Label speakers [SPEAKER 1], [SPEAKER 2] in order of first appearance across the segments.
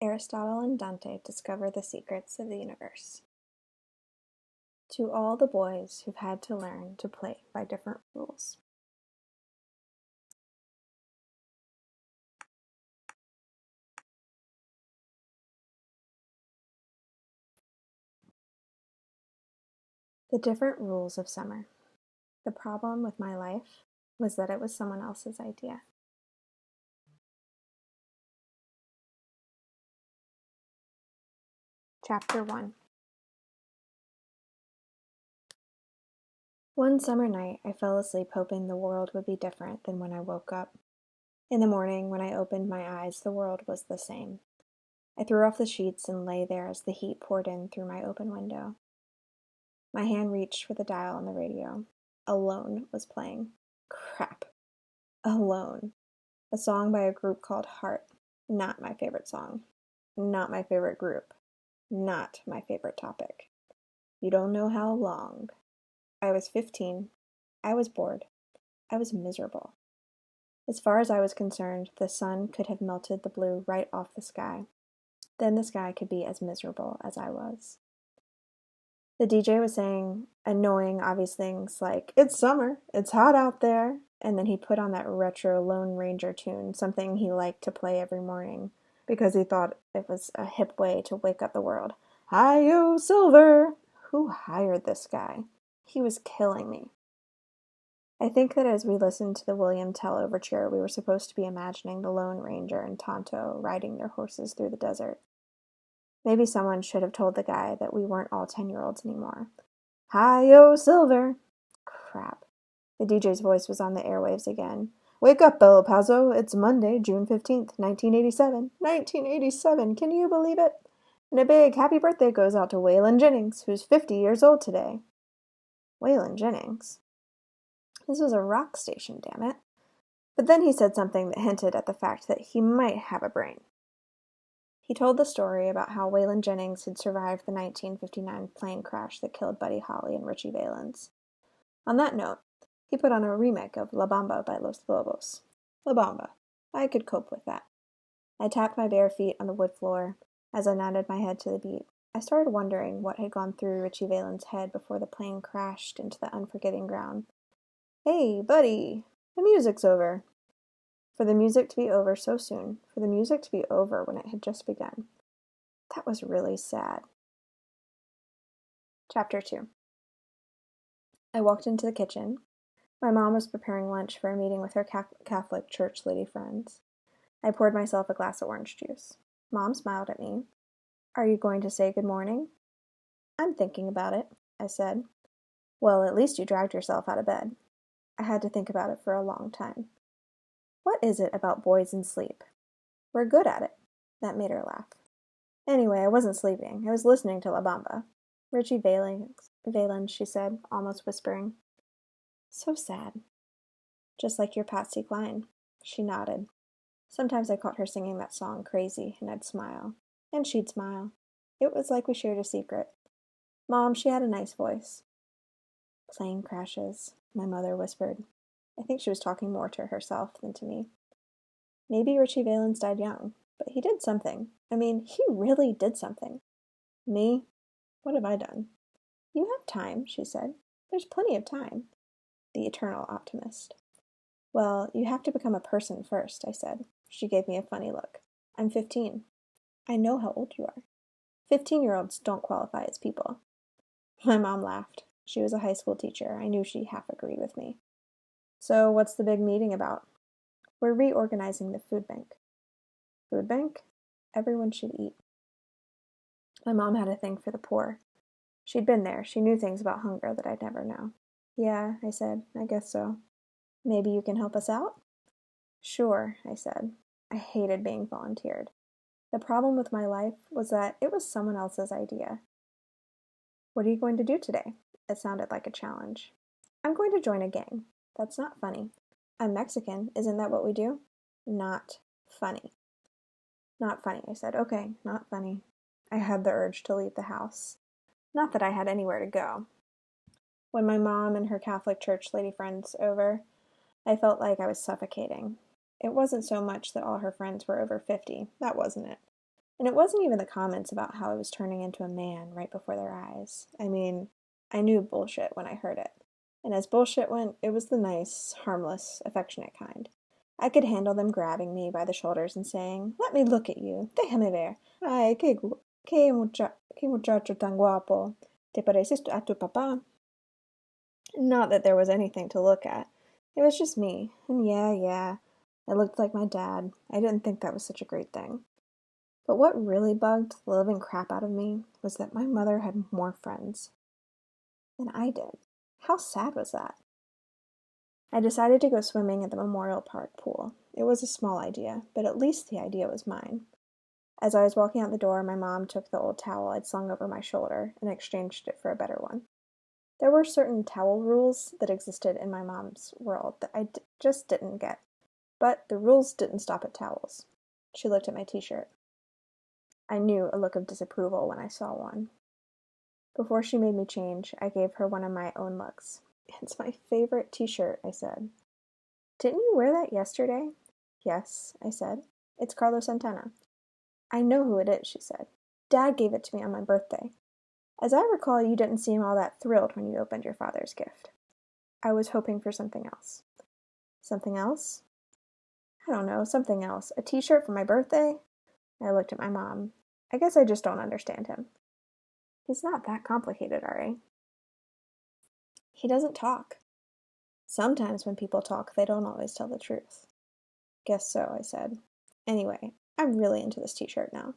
[SPEAKER 1] Aristotle and Dante discover the secrets of the universe. To all the boys who've had to learn to play by different rules. The different rules of summer. The problem with my life was that it was someone else's idea. Chapter 1. One summer night, I fell asleep hoping the world would be different than when I woke up. In the morning, when I opened my eyes, the world was the same. I threw off the sheets and lay there as the heat poured in through my open window. My hand reached for the dial on the radio. Alone was playing. Crap. Alone. A song by a group called Heart. Not my favorite song. Not my favorite group. Not my favorite topic. You don't know how long. I was 15. I was bored. I was miserable. As far as I was concerned, the sun could have melted the blue right off the sky. Then the sky could be as miserable as I was. The DJ was saying annoying, obvious things like, "It's summer, it's hot out there," and then he put on that retro Lone Ranger tune, something he liked to play every morning, because he thought it was a hip way to wake up the world. Hi-yo, Silver! Who hired this guy? He was killing me. I think that as we listened to the William Tell overture, we were supposed to be imagining the Lone Ranger and Tonto riding their horses through the desert. Maybe someone should have told the guy that we weren't all 10-year-olds anymore. Hi-yo, Silver! Crap. The DJ's voice was on the airwaves again. Wake up, El Paso. It's Monday, June 15th, 1987. 1987, can you believe it? And a big happy birthday goes out to Waylon Jennings, who's 50 years old today. Waylon Jennings? This was a rock station, damn it. But then he said something that hinted at the fact that he might have a brain. He told the story about how Waylon Jennings had survived the 1959 plane crash that killed Buddy Holly and Richie Valens. On that note, he put on a remake of La Bamba by Los Lobos. La Bamba. I could cope with that. I tapped my bare feet on the wood floor as I nodded my head to the beat. I started wondering what had gone through Richie Valens' head before the plane crashed into the unforgiving ground. Hey, buddy, the music's over. For the music to be over so soon, for the music to be over when it had just begun. That was really sad. Chapter 2. I walked into the kitchen. My mom was preparing lunch for a meeting with her Catholic church lady friends. I poured myself a glass of orange juice. Mom smiled at me. Are you going to say good morning? I'm thinking about it, I said. Well, at least you dragged yourself out of bed. I had to think about it for a long time. What is it about boys and sleep? We're good at it. That made her laugh. Anyway, I wasn't sleeping. I was listening to La Bamba. Richie Valens, she said, almost whispering. So sad. Just like your Patsy Cline. She nodded. Sometimes I caught her singing that song crazy, and I'd smile. And she'd smile. It was like we shared a secret. Mom, she had a nice voice. Plane crashes, my mother whispered. I think she was talking more to herself than to me. Maybe Richie Valens died young, but he did something. I mean, he really did something. Me? What have I done? You have time, she said. There's plenty of time. The eternal optimist. Well, you have to become a person first, I said. She gave me a funny look. I'm 15. I know how old you are. 15-year-olds don't qualify as people. My mom laughed. She was a high school teacher. I knew she half agreed with me. So what's the big meeting about? We're reorganizing the food bank. Food bank? Everyone should eat. My mom had a thing for the poor. She'd been there. She knew things about hunger that I'd never know. Yeah, I said. I guess so. Maybe you can help us out? Sure, I said. I hated being volunteered. The problem with my life was that it was someone else's idea. What are you going to do today? It sounded like a challenge. I'm going to join a gang. That's not funny. I'm Mexican. Isn't that what we do? Not funny. Not funny, I said. Okay, not funny. I had the urge to leave the house. Not that I had anywhere to go. When my mom and her Catholic church lady friends over, I felt like I was suffocating. It wasn't so much that all her friends were over 50. That wasn't it. And it wasn't even the comments about how I was turning into a man right before their eyes. I mean, I knew bullshit when I heard it. And as bullshit went, it was the nice, harmless, affectionate kind. I could handle them grabbing me by the shoulders and saying, "Let me look at you. Déjame ver. Ay, qué muchacho tan guapo. ¿Te pareces a tu papá?" Not that there was anything to look at. It was just me. And yeah, I looked like my dad. I didn't think that was such a great thing. But what really bugged the living crap out of me was that my mother had more friends than I did. How sad was that? I decided to go swimming at the Memorial Park pool. It was a small idea, but at least the idea was mine. As I was walking out the door, my mom took the old towel I'd slung over my shoulder and exchanged it for a better one. There were certain towel rules that existed in my mom's world that I just didn't get, but the rules didn't stop at towels. She looked at my t-shirt. I knew a look of disapproval when I saw one. Before she made me change, I gave her one of my own looks. "It's my favorite t-shirt," I said. "Didn't you wear that yesterday?" "Yes," I said. "It's Carlos Santana." "I know who it is," she said. "Dad gave it to me on my birthday. As I recall, you didn't seem all that thrilled when you opened your father's gift." I was hoping for something else. Something else? I don't know, something else. A t-shirt for my birthday? I looked at my mom. I guess I just don't understand him. He's not that complicated, Ari. He doesn't talk. Sometimes when people talk, they don't always tell the truth. Guess so, I said. Anyway, I'm really into this t-shirt now.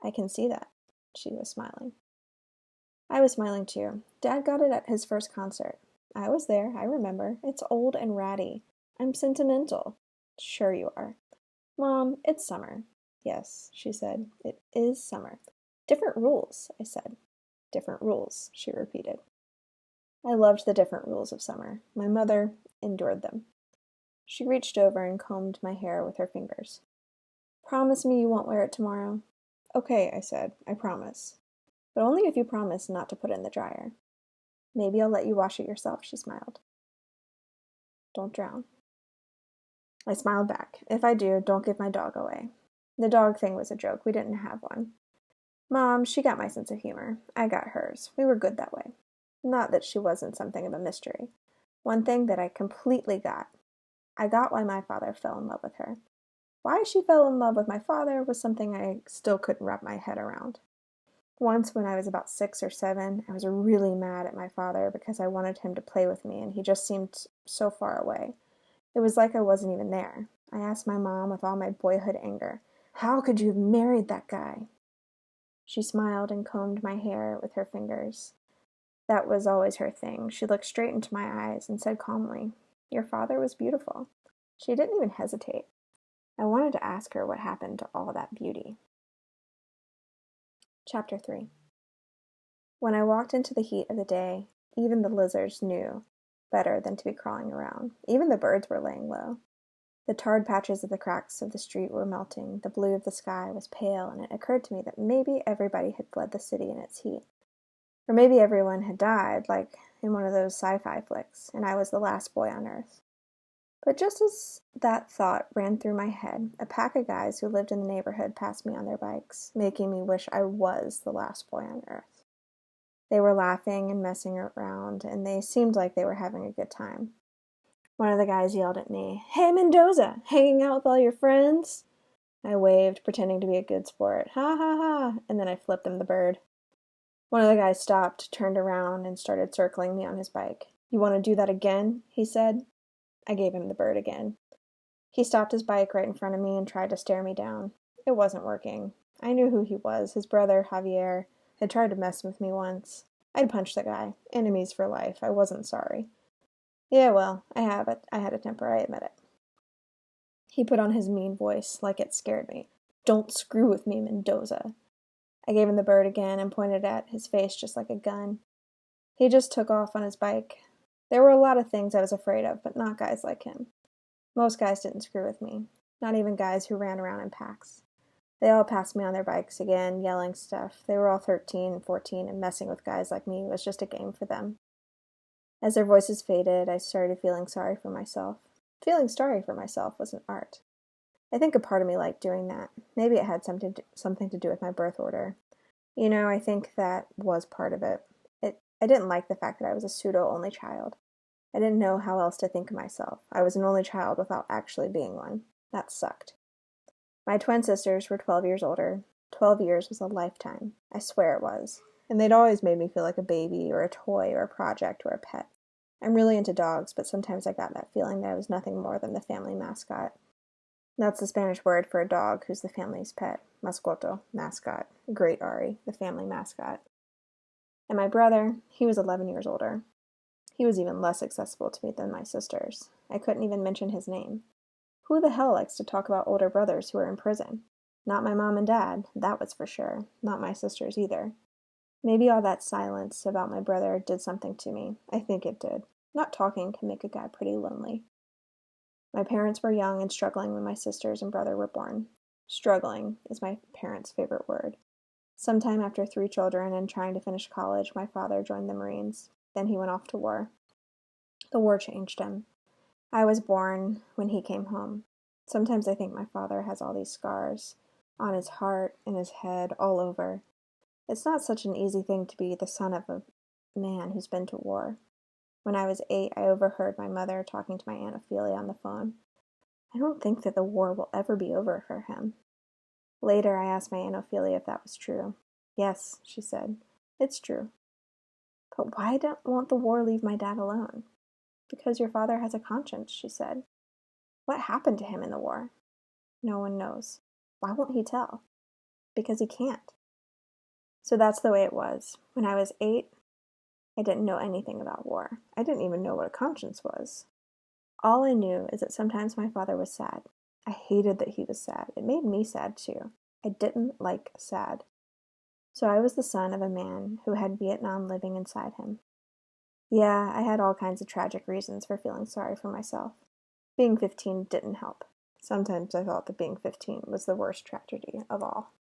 [SPEAKER 1] I can see that. She was smiling. I was smiling too. Dad got it at his first concert. I was there, I remember. It's old and ratty. I'm sentimental. Sure you are. Mom, it's summer. Yes, she said. It is summer. Different rules, I said. Different rules, she repeated. I loved the different rules of summer. My mother endured them. She reached over and combed my hair with her fingers. "Promise me you won't wear it tomorrow." "Okay," I said. "I promise. But only if you promise not to put it in the dryer." "Maybe I'll let you wash it yourself," she smiled. "Don't drown." I smiled back. "If I do, don't give my dog away." The dog thing was a joke. We didn't have one. Mom, she got my sense of humor. I got hers. We were good that way. Not that she wasn't something of a mystery. One thing that I completely got. I got why my father fell in love with her. Why she fell in love with my father was something I still couldn't wrap my head around. Once, when I was about 6 or 7, I was really mad at my father because I wanted him to play with me and he just seemed so far away. It was like I wasn't even there. I asked my mom with all my boyhood anger, "How could you have married that guy?" She smiled and combed my hair with her fingers. That was always her thing. She looked straight into my eyes and said calmly, "Your father was beautiful." She didn't even hesitate. I wanted to ask her what happened to all that beauty. Chapter 3. When I walked into the heat of the day, even the lizards knew better than to be crawling around. Even the birds were laying low. The tarred patches of the cracks of the street were melting, the blue of the sky was pale, and it occurred to me that maybe everybody had fled the city in its heat. Or maybe everyone had died, like in one of those sci-fi flicks, and I was the last boy on Earth. But just as that thought ran through my head, a pack of guys who lived in the neighborhood passed me on their bikes, making me wish I was the last boy on Earth. They were laughing and messing around, and they seemed like they were having a good time. One of the guys yelled at me, "Hey, Mendoza, hanging out with all your friends?" I waved, pretending to be a good sport. "Ha ha ha," and then I flipped him the bird. One of the guys stopped, turned around, and started circling me on his bike. "You want to do that again?" he said. I gave him the bird again. He stopped his bike right in front of me and tried to stare me down. It wasn't working. I knew who he was. His brother, Javier, had tried to mess with me once. I'd punched the guy. Enemies for life. I wasn't sorry. Yeah, well, I had a temper, I admit it. He put on his mean voice, like it scared me. "Don't screw with me, Mendoza." I gave him the bird again and pointed at his face just like a gun. He just took off on his bike. There were a lot of things I was afraid of, but not guys like him. Most guys didn't screw with me, not even guys who ran around in packs. They all passed me on their bikes again, yelling stuff. They were all 13 and 14, and messing with guys like me was just a game for them. As their voices faded, I started feeling sorry for myself. Feeling sorry for myself was an art. I think a part of me liked doing that. Maybe it had something to do with my birth order. I think that was part of it. I didn't like the fact that I was a pseudo-only child. I didn't know how else to think of myself. I was an only child without actually being one. That sucked. My twin sisters were 12 years older. 12 years was a lifetime. I swear it was. And they'd always made me feel like a baby or a toy or a project or a pet. I'm really into dogs, but sometimes I got that feeling that I was nothing more than the family mascot. That's the Spanish word for a dog who's the family's pet. Mascoto, mascot. Great Ari, the family mascot. And my brother, he was 11 years older. He was even less accessible to me than my sisters. I couldn't even mention his name. Who the hell likes to talk about older brothers who are in prison? Not my mom and dad, that was for sure. Not my sisters either. Maybe all that silence about my brother did something to me. I think it did. Not talking can make a guy pretty lonely. My parents were young and struggling when my sisters and brother were born. Struggling is my parents' favorite word. Sometime after 3 children and trying to finish college, my father joined the Marines. Then he went off to war. The war changed him. I was born when he came home. Sometimes I think my father has all these scars on his heart, in his head, all over. It's not such an easy thing to be the son of a man who's been to war. When I was 8, I overheard my mother talking to my Aunt Ophelia on the phone. I don't think that the war will ever be over for him. Later, I asked my Aunt Ophelia if that was true. Yes, she said, it's true. But won't the war leave my dad alone? Because your father has a conscience, she said. What happened to him in the war? No one knows. Why won't he tell? Because he can't. So that's the way it was. When I was 8, I didn't know anything about war. I didn't even know what a conscience was. All I knew is that sometimes my father was sad. I hated that he was sad. It made me sad too. I didn't like sad. So I was the son of a man who had Vietnam living inside him. Yeah, I had all kinds of tragic reasons for feeling sorry for myself. Being 15 didn't help. Sometimes I thought that being 15 was the worst tragedy of all.